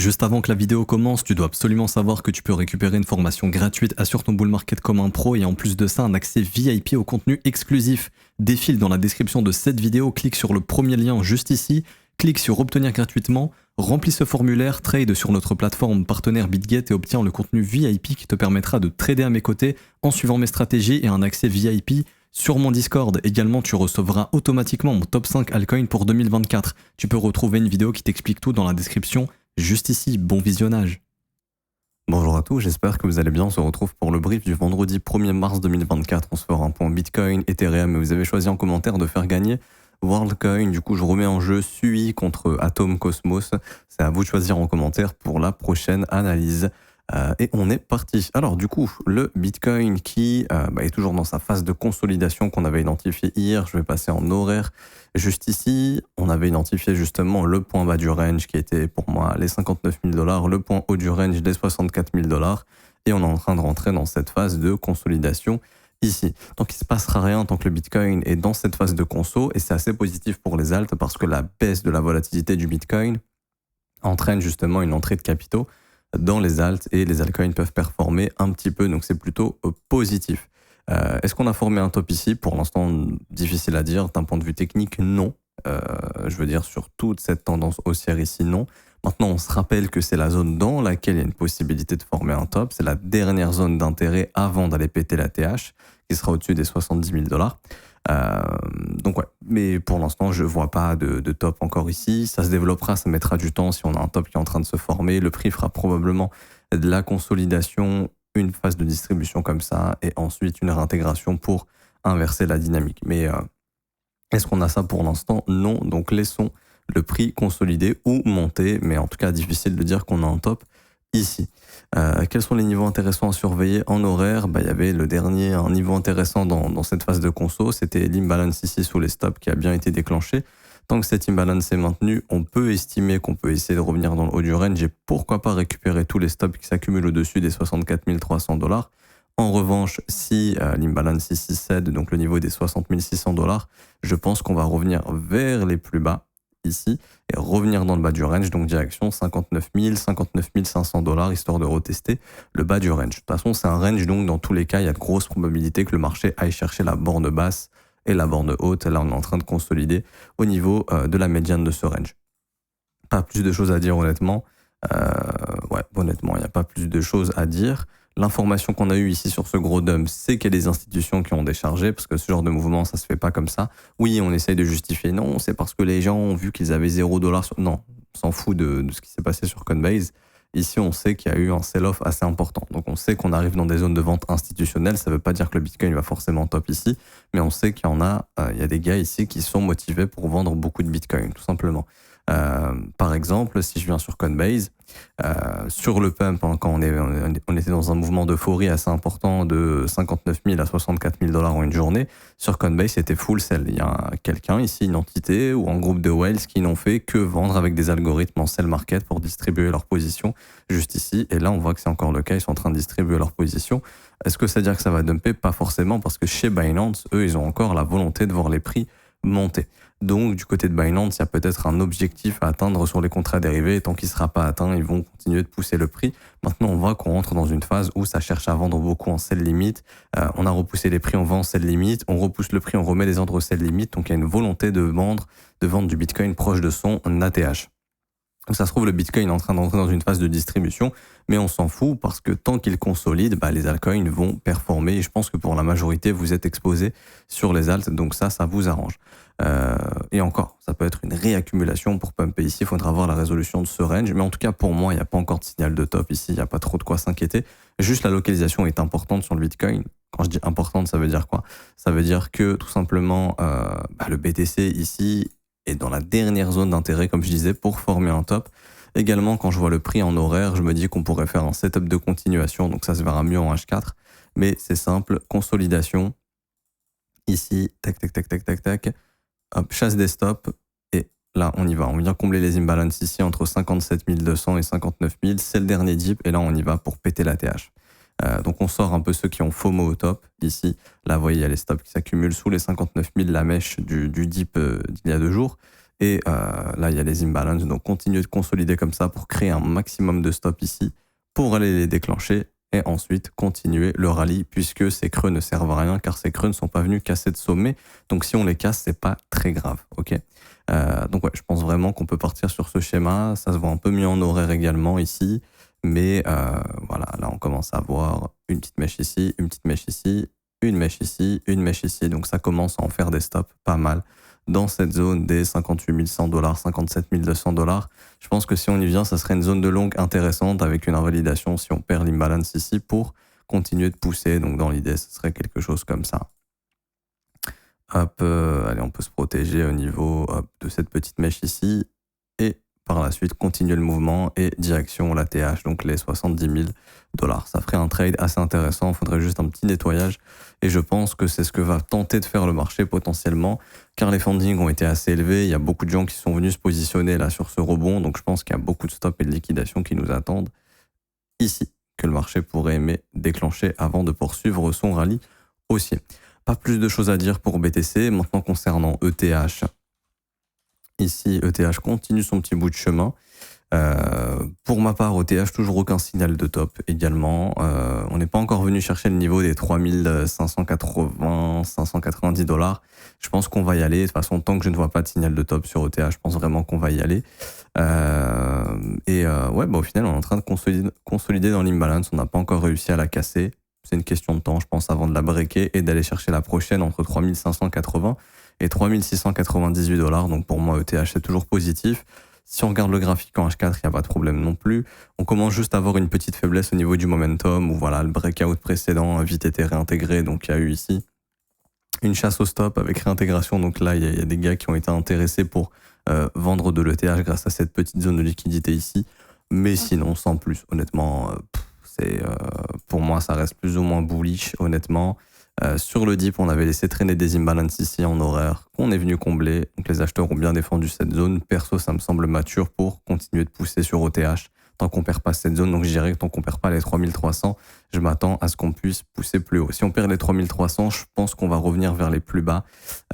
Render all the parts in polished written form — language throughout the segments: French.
Juste avant que la vidéo commence, tu dois absolument savoir que tu peux récupérer une formation gratuite Assure ton bull market comme un pro et en plus de ça un accès VIP au contenu exclusif. Défile dans la description de cette vidéo, clique sur le premier lien juste ici, clique sur obtenir gratuitement, remplis ce formulaire, trade sur notre plateforme partenaire BitGet et obtiens le contenu VIP qui te permettra de trader à mes côtés en suivant mes stratégies et un accès VIP sur mon Discord. Également, tu recevras automatiquement mon top 5 altcoins pour 2024. Tu peux retrouver une vidéo qui t'explique tout dans la description juste ici. Bon visionnage. Bonjour à tous, j'espère que vous allez bien. On se retrouve pour le brief du vendredi 1er mars 2024. On se fera un point Bitcoin, Ethereum, et vous avez choisi en commentaire de faire gagner WorldCoin. Du coup, je remets en jeu Sui contre Atom Cosmos. C'est à vous de choisir en commentaire pour la prochaine analyse. Et on est parti. Alors du coup, le Bitcoin qui est toujours dans sa phase de consolidation qu'on avait identifié hier. Je vais passer en horaire. Juste ici, on avait identifié justement le point bas du range qui était pour moi les 59 000 $, le point haut du range les 64 000 $. Et on est en train de rentrer dans cette phase de consolidation ici. Donc il ne se passera rien tant que le Bitcoin est dans cette phase de conso. Et c'est assez positif pour les alts parce que la baisse de la volatilité du Bitcoin entraîne justement une entrée de capitaux dans les alts et les altcoins peuvent performer un petit peu, donc c'est plutôt positif. Est-ce qu'on a formé un top ici? Pour l'instant, difficile à dire. D'un point de vue technique, non. Je veux dire, sur toute cette tendance haussière ici, non. Maintenant, on se rappelle que c'est la zone dans laquelle il y a une possibilité de former un top. C'est la dernière zone d'intérêt avant d'aller péter la TH, qui sera au-dessus des 70 000 $. Donc ouais, mais pour l'instant je vois pas de top encore ici. Ça se développera, ça mettra du temps. Si on a un top qui est en train de se former, le prix fera probablement de la consolidation, une phase de distribution comme ça et ensuite une réintégration pour inverser la dynamique. Mais est-ce qu'on a ça pour l'instant? Non, donc laissons le prix consolider ou monter, mais en tout cas difficile de dire qu'on a un top ici. Quels sont les niveaux intéressants à surveiller en horaire? Il y avait un niveau intéressant dans cette phase de conso, c'était l'imbalance ici sous les stops qui a bien été déclenché. Tant que cet imbalance est maintenu, on peut estimer qu'on peut essayer de revenir dans le haut du range et pourquoi pas récupérer tous les stops qui s'accumulent au-dessus des 64 300 $. En revanche, si l'imbalance ici cède, donc le niveau des 60 600 $, je pense qu'on va revenir vers les plus bas ici et revenir dans le bas du range, donc direction 59 000, 59 500 $, histoire de retester le bas du range. De toute façon, c'est un range, donc dans tous les cas, il y a de grosses probabilités que le marché aille chercher la borne basse et la borne haute. Là, on est en train de consolider au niveau de la médiane de ce range. Pas plus de choses à dire, honnêtement. Honnêtement, il n'y a pas plus de choses à dire. L'information qu'on a eue ici sur ce gros dump, c'est qu'il y a des institutions qui ont déchargé, parce que ce genre de mouvement, ça se fait pas comme ça. Oui, on essaye de justifier. Non, c'est parce que les gens ont vu qu'ils avaient 0 $ sur... Non, on s'en fout de ce qui s'est passé sur Coinbase. Ici, on sait qu'il y a eu un sell-off assez important. Donc, on sait qu'on arrive dans des zones de vente institutionnelles. Ça ne veut pas dire que le Bitcoin va forcément top ici, mais on sait qu'il y en a, il y a des gars ici qui sont motivés pour vendre beaucoup de Bitcoin, tout simplement. Par exemple, si je viens sur Coinbase, sur le pump, quand on était dans un mouvement d'euphorie assez important de 59 000 à 64 000 $ en une journée, sur Coinbase, c'était full sell. Il y a quelqu'un ici, une entité ou un groupe de whales qui n'ont fait que vendre avec des algorithmes en sell market pour distribuer leur position juste ici. Et là, on voit que c'est encore le cas, ils sont en train de distribuer leur position. Est-ce que ça veut dire que ça va dumper? Pas forcément, parce que chez Binance, eux, ils ont encore la volonté de voir les prix monter. Donc, du côté de Binance, il y a peut-être un objectif à atteindre sur les contrats dérivés. Et tant qu'il ne sera pas atteint, ils vont continuer de pousser le prix. Maintenant, on voit qu'on rentre dans une phase où ça cherche à vendre beaucoup en sell limit. On a repoussé les prix, on vend en sell limit. On repousse le prix, on remet les ordres sell limit. Donc, il y a une volonté de vendre du Bitcoin proche de son ATH. Donc, ça se trouve, le Bitcoin est en train d'entrer dans une phase de distribution, mais on s'en fout parce que tant qu'il consolide, les altcoins vont performer. Et je pense que pour la majorité, vous êtes exposés sur les alts, donc ça vous arrange. Et encore, ça peut être une réaccumulation pour pumper ici. Il faudra voir la résolution de ce range, mais en tout cas pour moi, il n'y a pas encore de signal de top ici. Il n'y a pas trop de quoi s'inquiéter. Juste la localisation est importante sur le Bitcoin. Quand je dis importante, ça veut dire quoi? Ça veut dire que tout simplement, le BTC ici est dans la dernière zone d'intérêt, comme je disais, pour former un top. Également, quand je vois le prix en horaire, je me dis qu'on pourrait faire un setup de continuation, donc ça se verra mieux en H4. Mais c'est simple, consolidation. Ici, tac, tac, tac, tac, tac, tac. Hop, chasse des stops. Et là, on y va. On vient combler les imbalances ici entre 57 200 et 59 000. C'est le dernier dip. Et là, on y va pour péter la TH. Donc on sort un peu ceux qui ont FOMO au top. Ici, là, vous voyez, il y a les stops qui s'accumulent sous les 59 000, la mèche du dip d'il y a 2 jours. Et là, il y a les imbalances, donc continuez de consolider comme ça pour créer un maximum de stops ici, pour aller les déclencher, et ensuite continuer le rallye, puisque ces creux ne servent à rien, car ces creux ne sont pas venus casser de sommet, donc si on les casse, c'est pas très grave, ok. Donc ouais, je pense vraiment qu'on peut partir sur ce schéma, ça se voit un peu mieux en horaire également ici, mais voilà, là on commence à voir une petite mèche ici, une petite mèche ici, une mèche ici, une mèche ici, donc ça commence à en faire des stops pas mal dans cette zone des 58 100 $, 57 200 $. Je pense que si on y vient, ça serait une zone de longue intéressante avec une invalidation si on perd l'imbalance ici pour continuer de pousser. Donc dans l'idée, ce serait quelque chose comme ça. Hop, allez, on peut se protéger au niveau de cette petite mèche ici et par la suite continuer le mouvement et direction la TH, donc les 70 000 $. Ça ferait un trade assez intéressant, il faudrait juste un petit nettoyage et je pense que c'est ce que va tenter de faire le marché potentiellement, car les fundings ont été assez élevés, il y a beaucoup de gens qui sont venus se positionner là sur ce rebond, donc je pense qu'il y a beaucoup de stops et de liquidations qui nous attendent ici, que le marché pourrait aimer déclencher avant de poursuivre son rallye haussier. Pas plus de choses à dire pour BTC. Maintenant, concernant ETH, ici, ETH continue son petit bout de chemin. Pour ma part, ETH, toujours aucun signal de top également. On n'est pas encore venu chercher le niveau des 3580, 590 $. Je pense qu'on va y aller. De toute façon, tant que je ne vois pas de signal de top sur ETH, je pense vraiment qu'on va y aller. Ouais, au final, on est en train de consolider dans l'imbalance. On n'a pas encore réussi à la casser. C'est une question de temps, je pense, avant de la breaker et d'aller chercher la prochaine entre 3580 et 3698 $. Donc pour moi, ETH est toujours positif. Si on regarde le graphique en H4, il n'y a pas de problème non plus. On commence juste à avoir une petite faiblesse au niveau du momentum, où voilà, le breakout précédent a vite été réintégré. Donc il y a eu ici une chasse au stop avec réintégration. Donc là, il y a des gars qui ont été intéressés pour vendre de l'ETH grâce à cette petite zone de liquidité ici. Mais sinon, sans plus, honnêtement... pour moi, ça reste plus ou moins bullish, honnêtement. Sur le dip, on avait laissé traîner des imbalances ici en horaire qu'on est venu combler. Donc les acheteurs ont bien défendu cette zone. Perso, ça me semble mature pour continuer de pousser sur OTH tant qu'on perd pas cette zone. Donc je dirais que tant qu'on perd pas les 3300, je m'attends à ce qu'on puisse pousser plus haut. Si on perd les 3300, je pense qu'on va revenir vers les plus bas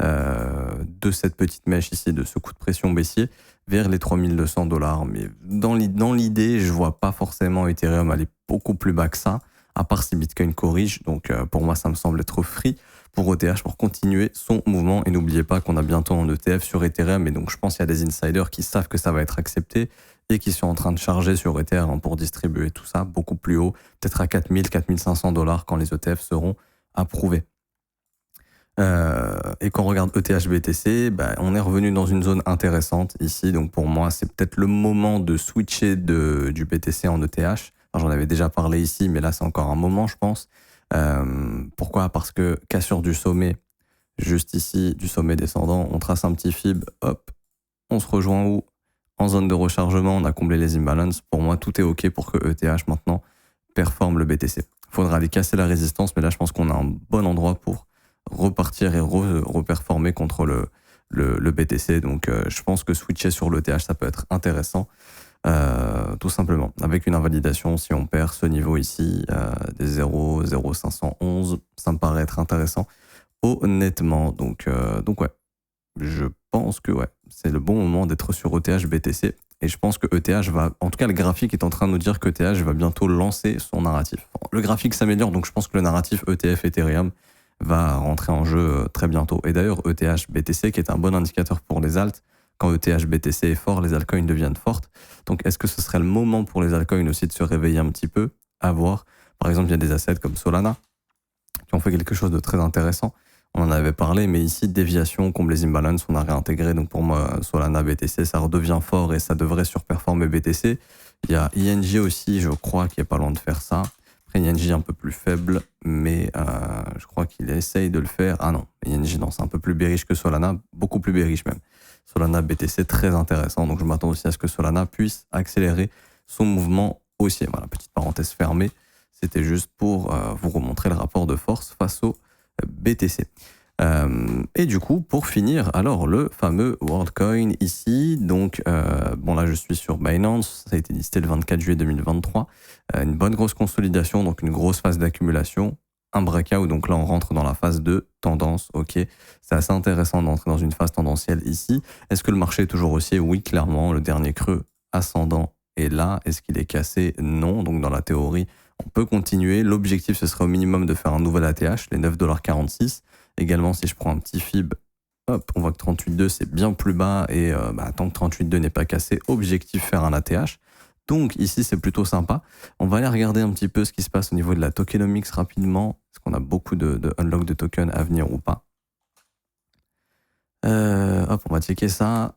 de cette petite mèche ici, de ce coup de pression baissier, vers les 3200 $. Mais dans l'idée, je vois pas forcément Ethereum aller beaucoup plus bas que ça, à part si Bitcoin corrige. Donc pour moi, ça me semble être free pour ETH pour continuer son mouvement. Et n'oubliez pas qu'on a bientôt un ETF sur Ethereum. Et donc je pense qu'il y a des insiders qui savent que ça va être accepté et qui sont en train de charger sur Ethereum pour distribuer tout ça beaucoup plus haut, peut-être à 4000, 4500 $ quand les ETF seront approuvés. Et quand on regarde ETH BTC, on est revenu dans une zone intéressante ici. Donc pour moi, c'est peut-être le moment de switcher du BTC en ETH. Alors, j'en avais déjà parlé ici, mais là, c'est encore un moment, je pense. Pourquoi ? Parce que cassure du sommet, juste ici, du sommet descendant, on trace un petit fib, hop, on se rejoint où ? En zone de rechargement, on a comblé les imbalances. Pour moi, tout est OK pour que ETH maintenant performe le BTC. Il faudra aller casser la résistance, mais là, je pense qu'on a un bon endroit pour repartir et reperformer contre le BTC. Donc, je pense que switcher sur l'ETH, ça peut être intéressant. Tout simplement. Avec une invalidation, si on perd ce niveau ici, des 0,0511, ça me paraît être intéressant. Honnêtement. Donc ouais. Je pense que ouais, c'est le bon moment d'être sur ETH BTC. Et je pense que ETH va, en tout cas le graphique est en train de nous dire que ETH va bientôt lancer son narratif. Le graphique s'améliore, donc je pense que le narratif ETF Ethereum va rentrer en jeu très bientôt. Et d'ailleurs, ETH BTC, qui est un bon indicateur pour les alts, quand ETH BTC est fort, les altcoins deviennent fortes. Donc est-ce que ce serait le moment pour les altcoins aussi de se réveiller un petit peu, à voir. Par exemple, il y a des assets comme Solana qui ont fait quelque chose de très intéressant. On en avait parlé, mais ici, déviation, comble les imbalances, on a réintégré. Donc pour moi, Solana, BTC, ça redevient fort et ça devrait surperformer BTC. Il y a ING aussi, je crois, qui est pas loin de faire ça. Après, ING un peu plus faible, mais je crois qu'il essaye de le faire. Ah non, ING, non, c'est un peu plus bearish que Solana, beaucoup plus bearish même. Solana, BTC, très intéressant. Donc je m'attends aussi à ce que Solana puisse accélérer son mouvement haussier. Voilà, petite parenthèse fermée. C'était juste pour vous remontrer le rapport de force face au BTC. Et du coup, pour finir, alors le fameux WorldCoin ici. Donc, bon là, je suis sur Binance. Ça a été listé le 24 juillet 2023. Une bonne grosse consolidation, donc une grosse phase d'accumulation. un breakout, donc là on rentre dans la phase de tendance, ok. C'est assez intéressant d'entrer dans une phase tendancielle ici. Est-ce que le marché est toujours haussier? Oui, clairement, le dernier creux ascendant est là. Est-ce qu'il est cassé? Non, donc dans la théorie, on peut continuer. L'objectif, ce serait au minimum de faire un nouvel ATH, les 9,46 $. Également, si je prends un petit FIB, hop, on voit que 38,2 c'est bien plus bas et tant que 38,2 n'est pas cassé, objectif faire un ATH. Donc ici, c'est plutôt sympa. On va aller regarder un petit peu ce qui se passe au niveau de la tokenomics rapidement. Est-ce qu'on a beaucoup de unlock de tokens à venir ou pas? Hop, on va checker ça.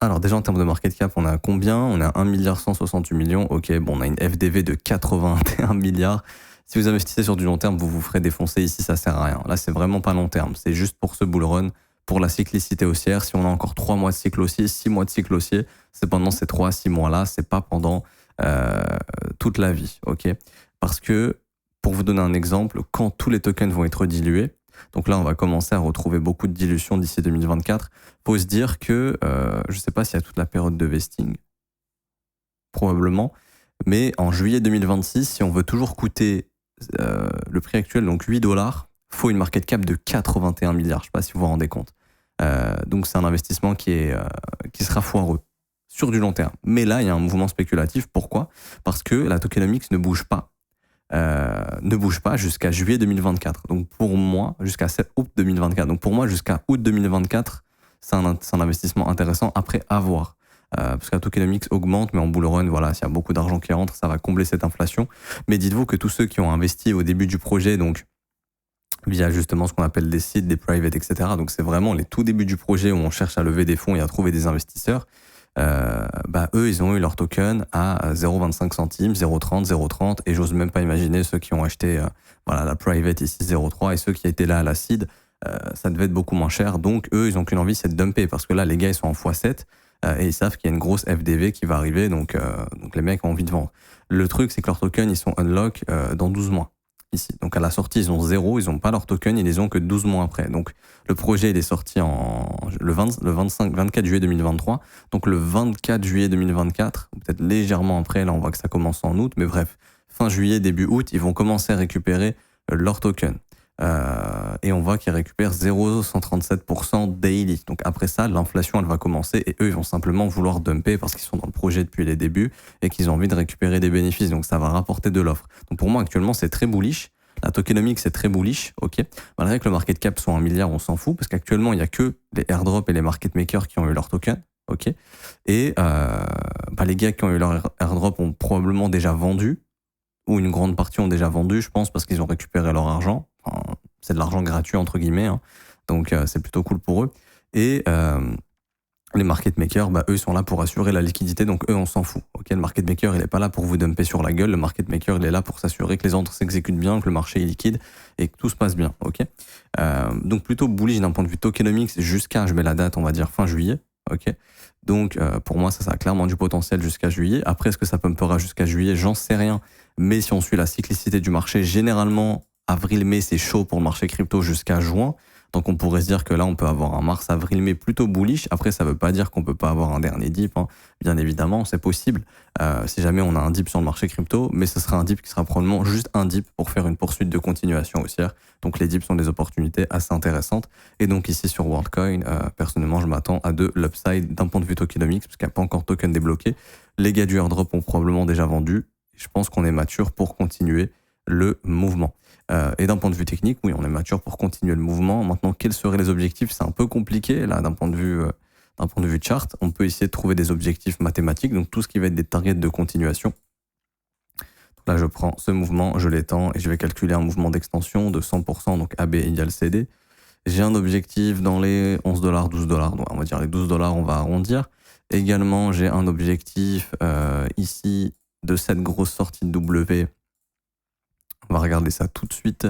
Alors déjà, en termes de market cap, on a combien? On a 1,168 milliard. Ok, bon, on a une FDV de 81 milliards. Si vous investissez sur du long terme, vous vous ferez défoncer ici, ça sert à rien. Là, c'est vraiment pas long terme. C'est juste pour ce bull run, pour la cyclicité haussière. Si on a encore 3 mois de cycle haussier, 6 mois de cycle haussier, c'est pendant ces 3 à 6 mois-là, c'est pas pendant toute la vie, ok? Parce que, pour vous donner un exemple, quand tous les tokens vont être dilués, donc là, on va commencer à retrouver beaucoup de dilution d'ici 2024. Faut se dire que, je sais pas s'il y a toute la période de vesting, probablement, mais en juillet 2026, si on veut toujours coûter le prix actuel, donc 8 $, faut une market cap de 81 milliards. Je sais pas si vous vous rendez compte. Donc c'est un investissement qui sera foireux sur du long terme. Mais là, il y a un mouvement spéculatif. Pourquoi? Parce que la tokenomics ne bouge pas jusqu'à juillet 2024. Donc pour moi, jusqu'à août 2024. Donc pour moi, jusqu'à août 2024, c'est un investissement intéressant après avoir. Parce que la tokenomics augmente, mais en bull run, voilà, s'il y a beaucoup d'argent qui rentre, ça va combler cette inflation. Mais dites-vous que tous ceux qui ont investi au début du projet, donc via justement ce qu'on appelle des seeds, des private, etc. Donc c'est vraiment les tout débuts du projet où on cherche à lever des fonds et à trouver des investisseurs. Eux, ils ont eu leur token à 0,25 centimes, 0,30, 0,30, et j'ose même pas imaginer ceux qui ont acheté la private ici 0,3 et ceux qui étaient là à la seed, ça devait être beaucoup moins cher. Donc eux, ils ont qu'une envie, c'est de dumper parce que là, les gars, ils sont en x7 et ils savent qu'il y a une grosse FDV qui va arriver, donc les mecs ont envie de vendre. Le truc, c'est que leurs tokens, ils sont unlock dans 12 mois. Ici. Donc à la sortie, ils ont 0, ils n'ont pas leur token, ils les ont que 12 mois après. Donc le projet, il est sorti le 24 juillet 2023. Donc le 24 juillet 2024, peut-être légèrement après, là on voit que ça commence en août, mais bref, fin juillet, début août, ils vont commencer à récupérer leur token. Et on voit qu'ils récupèrent 0,137% daily. Donc après ça, l'inflation, elle va commencer et eux, ils vont simplement vouloir dumper parce qu'ils sont dans le projet depuis les débuts et qu'ils ont envie de récupérer des bénéfices. Donc ça va rapporter de l'offre. Donc pour moi, actuellement, c'est très bullish. La tokenomics, c'est très bullish, ok. Malgré que le market cap soit 1 milliard, on s'en fout parce qu'actuellement, il n'y a que les airdrops et les market makers qui ont eu leur token, ok. Et les gars qui ont eu leur airdrop ont probablement déjà vendu ou une grande partie ont déjà vendu, je pense, parce qu'ils ont récupéré leur argent. Enfin, c'est de l'argent gratuit, entre guillemets, hein. Donc c'est plutôt cool pour eux. Et les market makers, eux, sont là pour assurer la liquidité, donc eux, on s'en fout. Ok, le market maker, il est pas là pour vous dumper sur la gueule. Le market maker, il est là pour s'assurer que les ordres s'exécutent bien, que le marché est liquide et que tout se passe bien. Ok, donc plutôt bullish d'un point de vue tokenomics jusqu'à, je mets la date, on va dire fin juillet. Ok, donc pour moi, ça a clairement du potentiel jusqu'à juillet. Après, est-ce que ça pumpera jusqu'à juillet? J'en sais rien. Mais si on suit la cyclicité du marché, généralement, avril-mai, c'est chaud pour le marché crypto jusqu'à juin. Donc on pourrait se dire que là, on peut avoir un mars, avril, mai plutôt bullish. Après, ça veut pas dire qu'on peut pas avoir un dernier dip, hein. Bien évidemment, c'est possible. Si jamais on a un dip sur le marché crypto, mais ce sera un dip qui sera probablement juste un dip pour faire une poursuite de continuation haussière. Donc les dips sont des opportunités assez intéressantes. Et donc ici sur WorldCoin, personnellement, je m'attends à de l'upside d'un point de vue tokenomics, parce qu'il n'y a pas encore de token débloqué. Les gars du airdrop ont probablement déjà vendu. Je pense qu'on est mature pour continuer le mouvement. Et d'un point de vue technique, oui, on est mature pour continuer le mouvement. Maintenant, quels seraient les objectifs? C'est un peu compliqué, là, d'un point de vue chart. On peut essayer de trouver des objectifs mathématiques, donc tout ce qui va être des targets de continuation. Donc là, je prends ce mouvement, je l'étends et je vais calculer un mouvement d'extension de 100%, donc AB égale CD. J'ai un objectif dans les 11 $, 12 $, donc on va dire les 12 $, on va arrondir. Également, j'ai un objectif ici de cette grosse sortie de W. On va regarder ça tout de suite.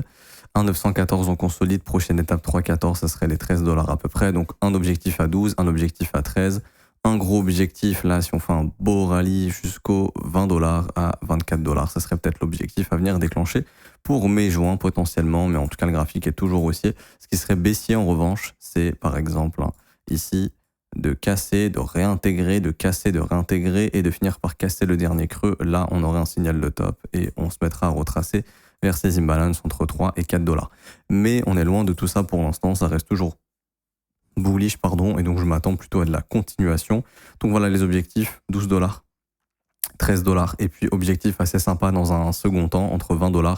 1,914 on consolide. Prochaine étape 3,14, ça serait les 13 $ à peu près. Donc un objectif à 12, un objectif à 13. Un gros objectif, là, si on fait un beau rallye jusqu'aux 20 $ à 24 $, ça serait peut-être l'objectif à venir déclencher pour mai-juin potentiellement. Mais en tout cas, le graphique est toujours haussier. Ce qui serait baissier en revanche, c'est par exemple ici de casser, de réintégrer, de casser, de réintégrer et de finir par casser le dernier creux. Là, on aurait un signal de top et on se mettra à retracer vers ces imbalances entre 3 et 4 $. Mais on est loin de tout ça pour l'instant, ça reste toujours bullish, et donc je m'attends plutôt à de la continuation. Donc voilà les objectifs, 12 $, 13 $, et puis objectif assez sympa dans un second temps, entre 20 $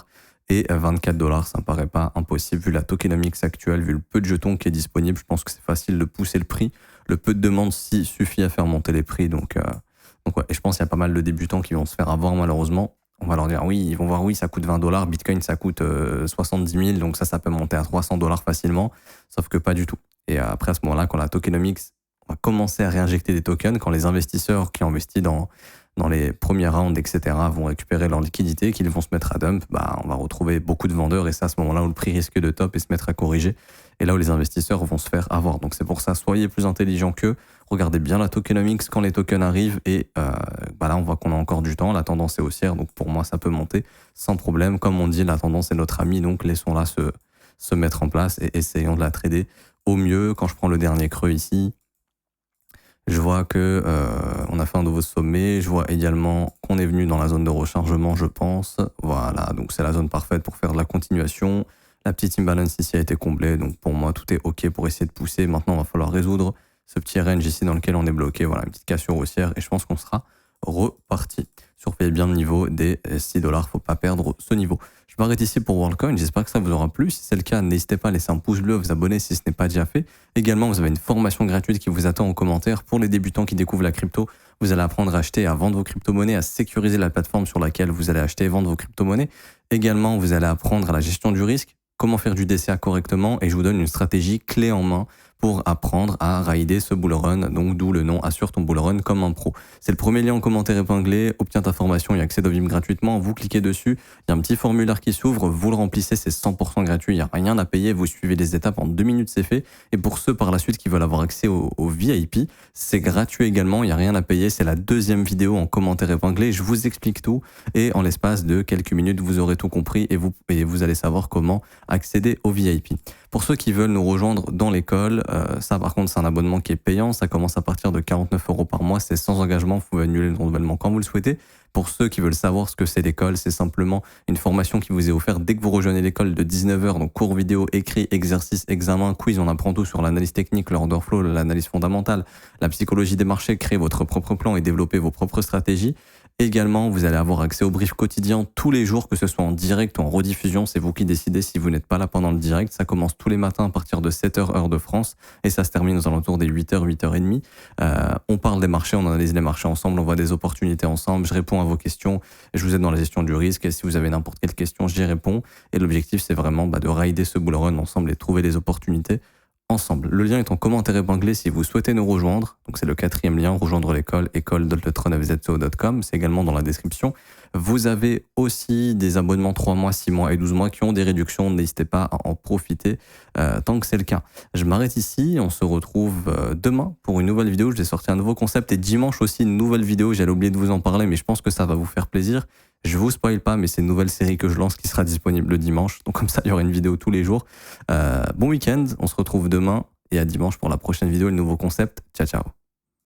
et 24 $. Ça me paraît pas impossible vu la tokenomics actuelle, vu le peu de jetons qui est disponible. Je pense que c'est facile de pousser le prix. Le peu de demandes suffit à faire monter les prix. Donc ouais. Et je pense qu'il y a pas mal de débutants qui vont se faire avoir malheureusement. On va leur dire oui, ils vont voir oui, ça coûte 20 $, Bitcoin ça coûte 70 000, donc ça peut monter à 300 $ facilement, sauf que pas du tout. Et après à ce moment-là, quand la tokenomics va commencer à réinjecter des tokens, quand les investisseurs qui ont investi dans les premiers rounds, etc., vont récupérer leur liquidité, qu'ils vont se mettre à dump, on va retrouver beaucoup de vendeurs et c'est à ce moment-là où le prix risque de top et se mettre à corriger. Et là où les investisseurs vont se faire avoir. Donc c'est pour ça, soyez plus intelligents qu'eux, regardez bien la tokenomics quand les tokens arrivent et là on voit qu'on a encore du temps, la tendance est haussière, donc pour moi ça peut monter sans problème. Comme on dit, la tendance est notre amie, donc laissons-la se mettre en place et essayons de la trader au mieux. Quand je prends le dernier creux ici, je vois que on a fait un nouveau sommet. Je vois également qu'on est venu dans la zone de rechargement, je pense. Voilà, donc c'est la zone parfaite pour faire de la continuation. La petite imbalance ici a été comblée, donc pour moi tout est ok pour essayer de pousser. Maintenant, il va falloir résoudre ce petit range ici dans lequel on est bloqué. Voilà, une petite cassure haussière et je pense qu'on sera reparti. Surveillez bien le niveau des 6 $, faut pas perdre ce niveau. Je m'arrête ici pour WorldCoin, j'espère que ça vous aura plu. Si c'est le cas, n'hésitez pas à laisser un pouce bleu, à vous abonner si ce n'est pas déjà fait. Également, vous avez une formation gratuite qui vous attend en commentaire pour les débutants qui découvrent la crypto. Vous allez apprendre à acheter et à vendre vos crypto-monnaies, à sécuriser la plateforme sur laquelle vous allez acheter et vendre vos crypto-monnaies. Également, vous allez apprendre à la gestion du risque, comment faire du DCA correctement et je vous donne une stratégie clé en main pour apprendre à rider ce bull run, donc d'où le nom Assure ton bull run comme un pro. C'est le premier lien en commentaire épinglé, obtiens ta formation et accède au VIP gratuitement, vous cliquez dessus, il y a un petit formulaire qui s'ouvre, vous le remplissez, c'est 100% gratuit, il n'y a rien à payer, vous suivez les étapes en 2 minutes, c'est fait. Et pour ceux par la suite qui veulent avoir accès au VIP, c'est gratuit également, il n'y a rien à payer, c'est la deuxième vidéo en commentaire épinglé, je vous explique tout et en l'espace de quelques minutes, vous aurez tout compris et vous allez savoir comment accéder au VIP. Pour ceux qui veulent nous rejoindre dans l'école, ça par contre c'est un abonnement qui est payant, ça commence à partir de 49 € par mois, c'est sans engagement, vous pouvez annuler le renouvellement quand vous le souhaitez. Pour ceux qui veulent savoir ce que c'est l'école, c'est simplement une formation qui vous est offerte dès que vous rejoignez l'école de 19 h, donc cours vidéo, écrit, exercice, examen, quiz, on apprend tout sur l'analyse technique, l'order flow, l'analyse fondamentale, la psychologie des marchés, créer votre propre plan et développer vos propres stratégies. Également, vous allez avoir accès au brief quotidien tous les jours, que ce soit en direct ou en rediffusion. C'est vous qui décidez si vous n'êtes pas là pendant le direct. Ça commence tous les matins à partir de 7 h heure de France et ça se termine aux alentours des 8 h, 8 h 30. On parle des marchés, on analyse les marchés ensemble, on voit des opportunités ensemble. Je réponds à vos questions. Je vous aide dans la gestion du risque et si vous avez n'importe quelle question, j'y réponds. Et l'objectif, c'est vraiment de rider ce bull run ensemble et de trouver des opportunités ensemble. Le lien est en commentaire épinglé si vous souhaitez nous rejoindre. Donc c'est le 4e lien, rejoindre l'école, école.doltetron.fzo.com. C'est également dans la description. Vous avez aussi des abonnements 3 mois, 6 mois et 12 mois qui ont des réductions. N'hésitez pas à en profiter tant que c'est le cas. Je m'arrête ici. On se retrouve demain pour une nouvelle vidéo. Je vais sortir un nouveau concept et dimanche aussi une nouvelle vidéo. J'allais oublier de vous en parler, mais je pense que ça va vous faire plaisir. Je vous spoil pas, mais c'est une nouvelle série que je lance qui sera disponible le dimanche. Donc comme ça, il y aura une vidéo tous les jours. Bon week-end, on se retrouve demain et à dimanche pour la prochaine vidéo et le nouveau concept. Ciao, ciao.